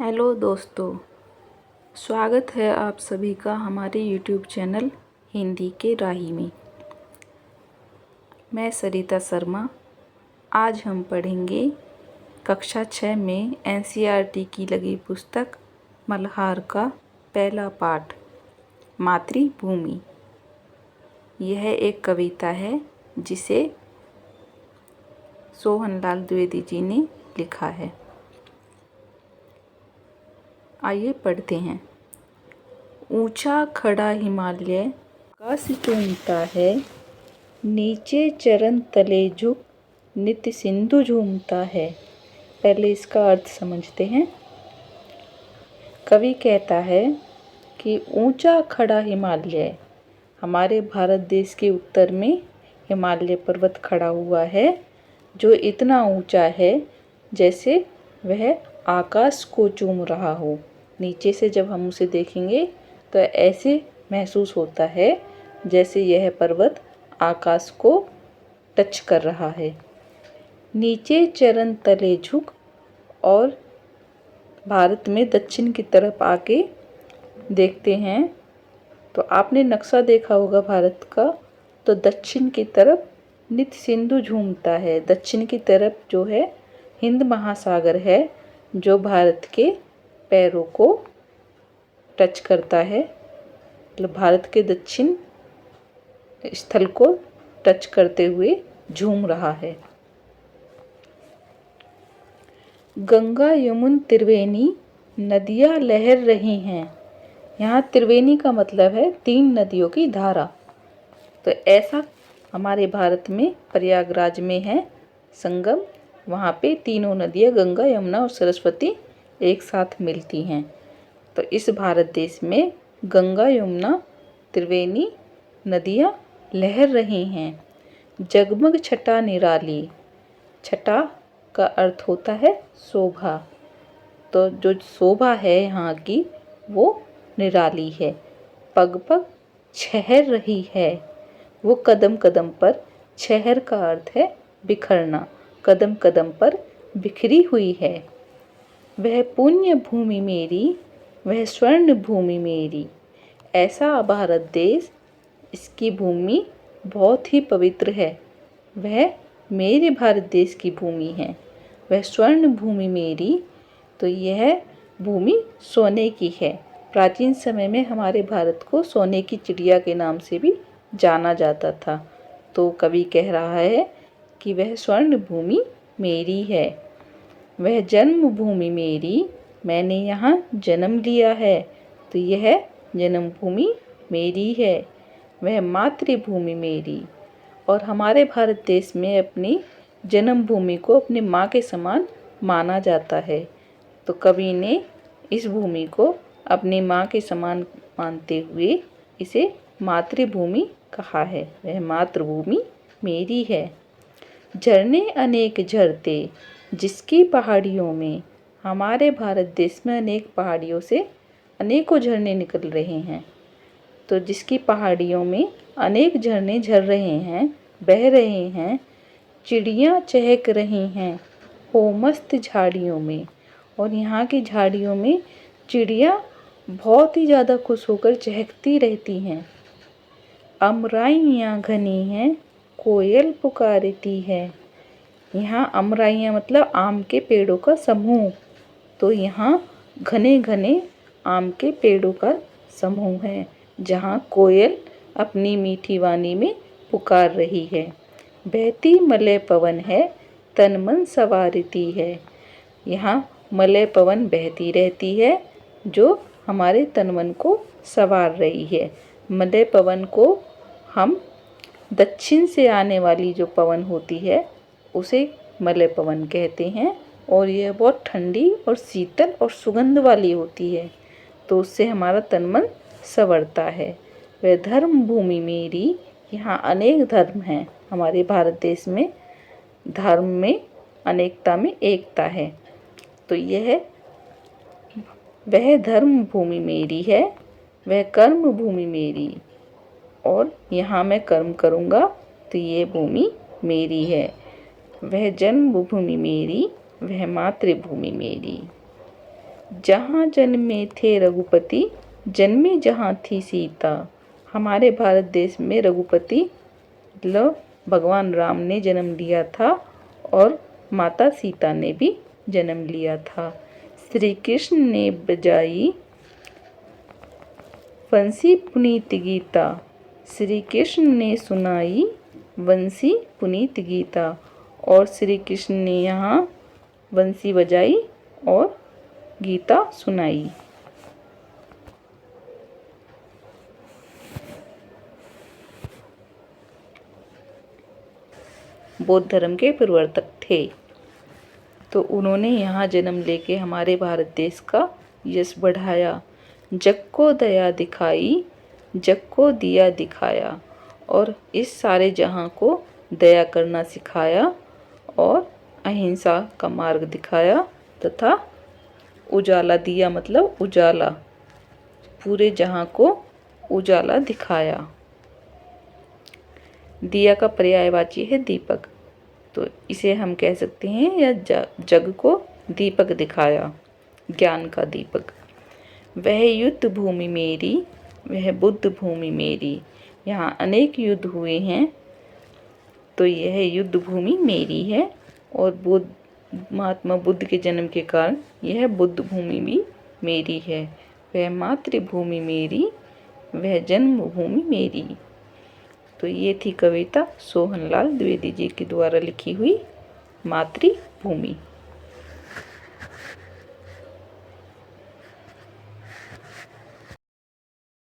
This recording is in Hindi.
हेलो दोस्तों, स्वागत है आप सभी का हमारे यूट्यूब चैनल हिंदी के राही में। मैं सरिता शर्मा। आज हम पढ़ेंगे कक्षा 6 में एनसीईआरटी की लगी पुस्तक मल्हार का पहला पाठ मातृभूमि। यह एक कविता है जिसे सोहनलाल द्विवेदी जी ने लिखा है। आइए पढ़ते हैं। ऊंचा खड़ा हिमालय आकाश चूमता है, नीचे चरण तले झुक नित्य सिंधु झूमता है। पहले इसका अर्थ समझते हैं। कवि कहता है कि ऊंचा खड़ा हिमालय, हमारे भारत देश के उत्तर में हिमालय पर्वत खड़ा हुआ है, जो इतना ऊंचा है जैसे वह आकाश को चूम रहा हो। नीचे से जब हम उसे देखेंगे तो ऐसे महसूस होता है जैसे यह पर्वत आकाश को टच कर रहा है। नीचे चरण तले झुक, और भारत में दक्षिण की तरफ आके देखते हैं तो आपने नक्शा देखा होगा भारत का, तो दक्षिण की तरफ नित्य सिंधु झूमता है। दक्षिण की तरफ जो है हिंद महासागर है, जो भारत के पैरों को टच करता है, मतलब भारत के दक्षिण स्थल को टच करते हुए झूम रहा है। गंगा यमुन त्रिवेणी नदियाँ लहर रही हैं। यहाँ त्रिवेणी का मतलब है 3 नदियों की धारा। तो ऐसा हमारे भारत में प्रयागराज में है संगम, वहाँ पे तीनों नदियाँ गंगा यमुना और सरस्वती एक साथ मिलती हैं। तो इस भारत देश में गंगा यमुना त्रिवेणी नदियाँ लहर रही हैं। जगमग छटा निराली, छटा का अर्थ होता है शोभा, तो जो शोभा है यहाँ की वो निराली है। पग पग छहर रही है, वो कदम कदम पर, छहर का अर्थ है बिखरना, कदम कदम पर बिखरी हुई है। वह पुण्य भूमि मेरी, वह स्वर्ण भूमि मेरी। ऐसा भारत देश, इसकी भूमि बहुत ही पवित्र है, वह मेरे भारत देश की भूमि है। वह स्वर्ण भूमि मेरी, तो यह भूमि सोने की है। प्राचीन समय में हमारे भारत को सोने की चिड़िया के नाम से भी जाना जाता था। तो कवि कह रहा है कि वह स्वर्ण भूमि मेरी है। वह जन्मभूमि मेरी, मैंने यहाँ जन्म लिया है, तो यह जन्मभूमि मेरी है। वह मातृभूमि मेरी, और हमारे भारत देश में अपनी जन्मभूमि को अपनी माँ के समान माना जाता है। तो कवि ने इस भूमि को अपनी माँ के समान मानते हुए इसे मातृभूमि कहा है। वह मातृभूमि मेरी है। झरने अनेक झरते जिसकी पहाड़ियों में, हमारे भारत देश में अनेक पहाड़ियों से अनेकों झरने निकल रहे हैं। तो जिसकी पहाड़ियों में अनेक झरने झर रहे हैं, बह रहे हैं। चिड़ियाँ चहक रही हैं हो मस्त झाड़ियों में, और यहाँ की झाड़ियों में चिड़िया बहुत ही ज़्यादा खुश होकर चहकती रहती हैं। अमराइयाँ घनी हैं, कोयल पुकारती है। यहाँ अमराइयाँ मतलब आम के पेड़ों का समूह, तो यहाँ घने घने आम के पेड़ों का समूह है, जहाँ कोयल अपनी मीठी वाणी में पुकार रही है। बहती मलय पवन है, तन मन संवारती है। यहाँ मलय पवन बहती रहती है, जो हमारे तन मन को संवार रही है। मलय पवन को हम दक्षिण से आने वाली जो पवन होती है उसे मलय पवन कहते हैं, और यह बहुत ठंडी और शीतल और सुगंध वाली होती है, तो उससे हमारा तन मन संवरता है। वह धर्म भूमि मेरी, यहाँ अनेक धर्म हैं। हमारे भारत देश में धर्म में अनेकता में एकता है। तो यह वह धर्म भूमि मेरी है, वह कर्म भूमि मेरी, और यहाँ मैं कर्म करूँगा तो ये भूमि मेरी है। वह जन्मभूमि मेरी, वह मातृभूमि मेरी। जहाँ जन्मे थे रघुपति, जन्मे जहाँ थी सीता। हमारे भारत देश में रघुपति मतलब भगवान राम ने जन्म लिया था और माता सीता ने भी जन्म लिया था। श्री कृष्ण ने बजाई बंसी पुनीत गीता, श्री कृष्ण ने सुनाई बंसी पुनीत गीता। और श्री कृष्ण ने यहाँ बंसी बजाई और गीता सुनाई। बौद्ध धर्म के प्रवर्तक थे, तो उन्होंने यहाँ जन्म लेके हमारे भारत देश का यश बढ़ाया। जग को दया दिखाई, जग को दिया दिखाया, और इस सारे जहां को दया करना सिखाया और अहिंसा का मार्ग दिखाया तथा उजाला दिया मतलब उजाला, पूरे जहां को उजाला दिखाया। दिया का पर्यायवाची है दीपक, तो इसे हम कह सकते हैं या जग को दीपक दिखाया, ज्ञान का दीपक। वह युद्ध भूमि मेरी, वह बुद्ध भूमि मेरी। यहाँ अनेक युद्ध हुए हैं, तो यह युद्ध भूमि मेरी है। और महात्मा बुद्ध के जन्म के कारण यह बुद्ध भूमि भी मेरी है। वह मातृभूमि मेरी, वह जन्मभूमि मेरी। तो ये थी कविता सोहनलाल द्विवेदी जी के द्वारा लिखी हुई मातृभूमि।